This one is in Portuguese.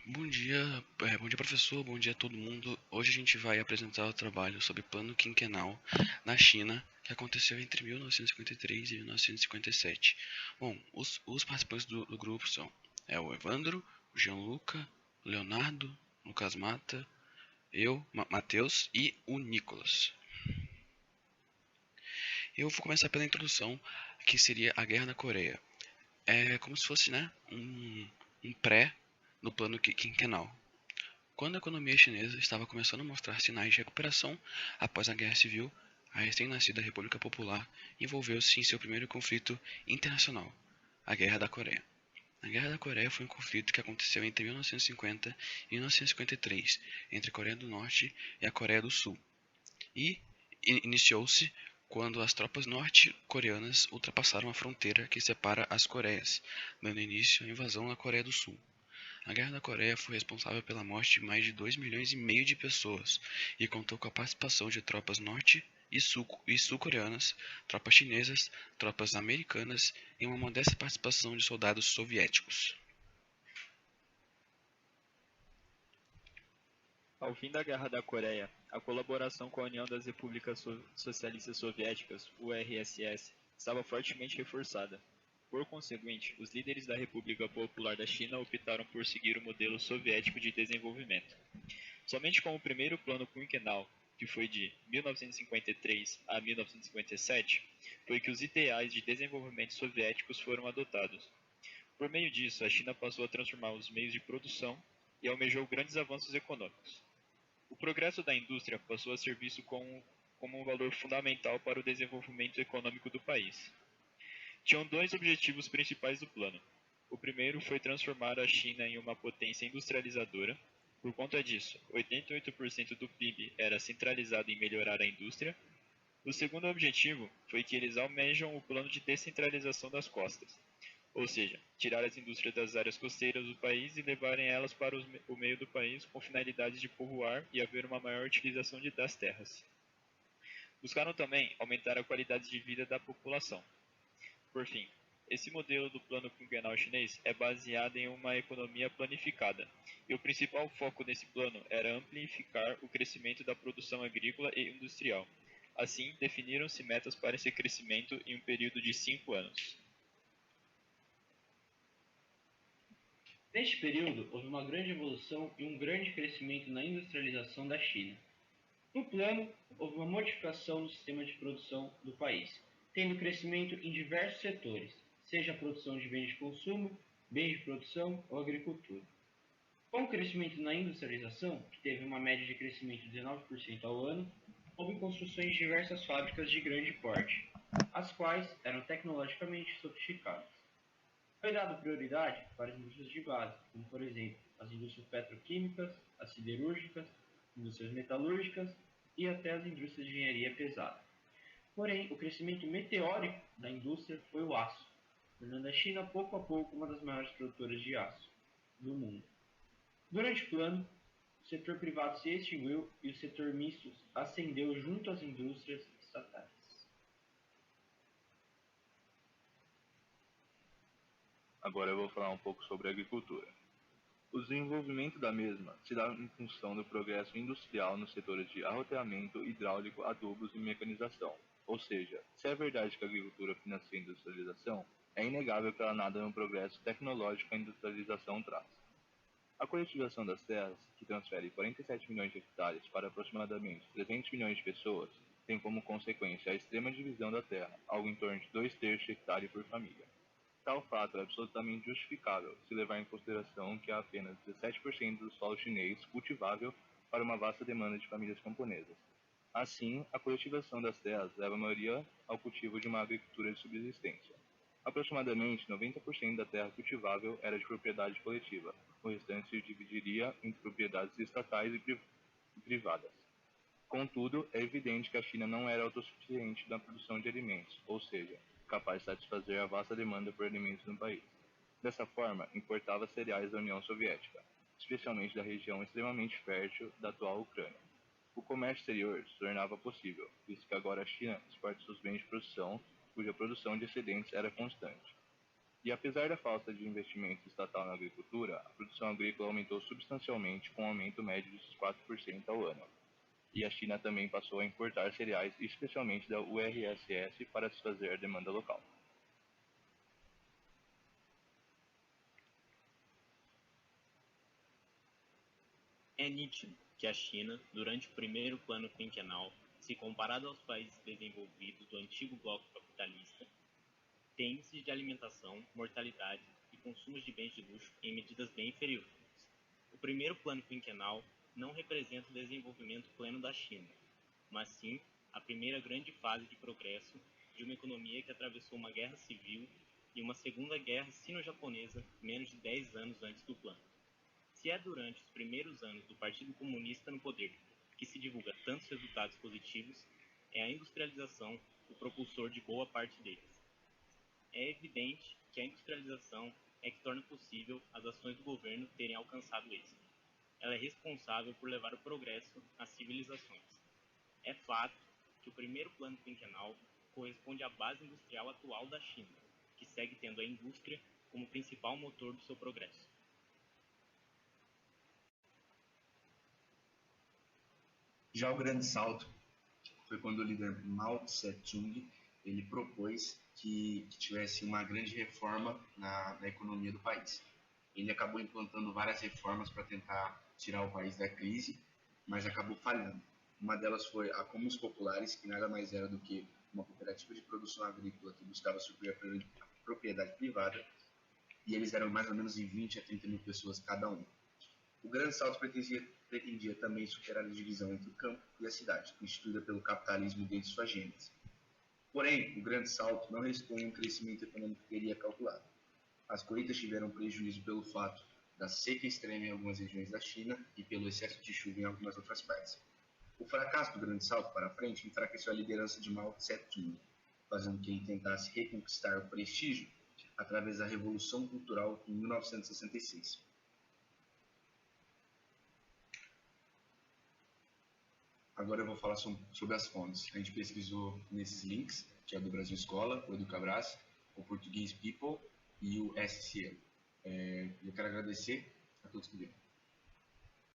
Bom dia professor, bom dia a todo mundo. Hoje a gente vai apresentar o trabalho sobre plano quinquenal na China, que aconteceu entre 1953 e 1957. Bom, os participantes do grupo são o Evandro, o Gianluca, o Leonardo, o Lucas Mata, eu, Matheus e o Nicolas. Eu vou começar pela introdução, que seria a Guerra da Coreia. É como se fosse, né, um pré no plano quinquenal. Quando a economia chinesa estava começando a mostrar sinais de recuperação após a Guerra Civil, a recém-nascida República Popular envolveu-se em seu primeiro conflito internacional, a Guerra da Coreia. A Guerra da Coreia foi um conflito que aconteceu entre 1950 e 1953 entre a Coreia do Norte e a Coreia do Sul, e iniciou-se quando as tropas norte-coreanas ultrapassaram a fronteira que separa as Coreias, dando início à invasão da Coreia do Sul. A Guerra da Coreia foi responsável pela morte de mais de 2,5 milhões de pessoas e contou com a participação de tropas norte e sul-coreanas, tropas chinesas, tropas americanas e uma modesta participação de soldados soviéticos. Ao fim da Guerra da Coreia, a colaboração com a União das Repúblicas Socialistas Soviéticas, URSS, estava fortemente reforçada. Por conseguinte, os líderes da República Popular da China optaram por seguir o modelo soviético de desenvolvimento. Somente com o primeiro plano quinquenal, que foi de 1953 a 1957, foi que os ideais de desenvolvimento soviéticos foram adotados. Por meio disso, a China passou a transformar os meios de produção e almejou grandes avanços econômicos. O progresso da indústria passou a ser visto como um valor fundamental para o desenvolvimento econômico do país. Tinham dois objetivos principais do plano. O primeiro foi transformar a China em uma potência industrializadora. Por conta disso, 88% do PIB era centralizado em melhorar a indústria. O segundo objetivo foi que eles almejam o plano de descentralização das costas, ou seja, tirar as indústrias das áreas costeiras do país e levarem elas para o meio do país com finalidade de povoar e haver uma maior utilização das terras. Buscaram também aumentar a qualidade de vida da população. Por fim, esse modelo do plano quinquenal chinês é baseado em uma economia planificada, e o principal foco nesse plano era amplificar o crescimento da produção agrícola e industrial. Assim, definiram-se metas para esse crescimento em um período de 5 anos. Neste período, houve uma grande evolução e um grande crescimento na industrialização da China. No plano, houve uma modificação no sistema de produção do país, tendo crescimento em diversos setores, seja a produção de bens de consumo, bens de produção ou agricultura. Com o crescimento na industrialização, que teve uma média de crescimento de 19% ao ano, houve construções de diversas fábricas de grande porte, as quais eram tecnologicamente sofisticadas. Foi dado prioridade para as indústrias de base, como por exemplo as indústrias petroquímicas, as siderúrgicas, indústrias metalúrgicas e até as indústrias de engenharia pesada. Porém, o crescimento meteórico da indústria foi o aço, tornando a China pouco a pouco uma das maiores produtoras de aço do mundo. Durante o plano, o setor privado se extinguiu e o setor misto ascendeu junto às indústrias estatais. Agora eu vou falar um pouco sobre a agricultura. O desenvolvimento da mesma se dá em função do progresso industrial nos setores de arroteamento, hidráulico, adubos e mecanização. Ou seja, se é verdade que a agricultura financia a industrialização, é inegável que ela nada no progresso tecnológico que a industrialização traz. A coletivização das terras, que transfere 47 milhões de hectares para aproximadamente 300 milhões de pessoas, tem como consequência a extrema divisão da terra, algo em torno de 2 terços de hectare por família. Tal fato é absolutamente justificável se levar em consideração que há apenas 17% do solo chinês cultivável para uma vasta demanda de famílias camponesas. Assim, a coletivação das terras leva a maioria ao cultivo de uma agricultura de subsistência. Aproximadamente 90% da terra cultivável era de propriedade coletiva, o restante se dividiria entre propriedades estatais e privadas. Contudo, é evidente que a China não era autossuficiente na produção de alimentos, ou seja, capaz de satisfazer a vasta demanda por alimentos no país. Dessa forma, importava cereais da União Soviética, especialmente da região extremamente fértil da atual Ucrânia. O comércio exterior se tornava possível, visto que agora a China exporta seus bens de produção, cuja produção de excedentes era constante. E apesar da falta de investimento estatal na agricultura, a produção agrícola aumentou substancialmente com um aumento médio de 4% ao ano. E a China também passou a importar cereais, especialmente da URSS, para satisfazer a demanda local. É nítido que a China, durante o primeiro plano quinquenal, se comparado aos países desenvolvidos do antigo bloco capitalista, tem índices de alimentação, mortalidade e consumos de bens de luxo em medidas bem inferiores. O primeiro plano quinquenal não representa o desenvolvimento pleno da China, mas sim a primeira grande fase de progresso de uma economia que atravessou uma guerra civil e uma segunda guerra sino-japonesa menos de 10 anos antes do plano. Se é durante os primeiros anos do Partido Comunista no poder que se divulga tantos resultados positivos, é a industrialização o propulsor de boa parte deles. É evidente que a industrialização é que torna possível as ações do governo terem alcançado êxito. Ela é responsável por levar o progresso às civilizações. É fato que o primeiro plano quinquenal corresponde à base industrial atual da China, que segue tendo a indústria como principal motor do seu progresso. Já o grande salto foi quando o líder Mao Tse-tung ele propôs que tivesse uma grande reforma na economia do país. Ele acabou implantando várias reformas para tentar tirar o país da crise, mas acabou falhando. Uma delas foi a Comuns Populares, que nada mais era do que uma cooperativa de produção agrícola que buscava suprir a propriedade privada, e eles eram mais ou menos de 20 a 30 mil pessoas cada um. O Grande Salto pretendia também superar a divisão entre o campo e a cidade, instituída pelo capitalismo desde sua gênese. Porém, o Grande Salto não responde a um crescimento econômico que teria calculado. As colheitas tiveram prejuízo pelo fato da seca extrema em algumas regiões da China e pelo excesso de chuva em algumas outras partes. O fracasso do Grande Salto para frente enfraqueceu a liderança de Mao Tse-tung, fazendo que ele tentasse reconquistar o prestígio através da Revolução Cultural em 1966. Agora eu vou falar sobre as fontes. A gente pesquisou nesses links, que é o do Brasil Escola, o Educabras, o Português People e o SCL. Eu quero agradecer a todos que viram.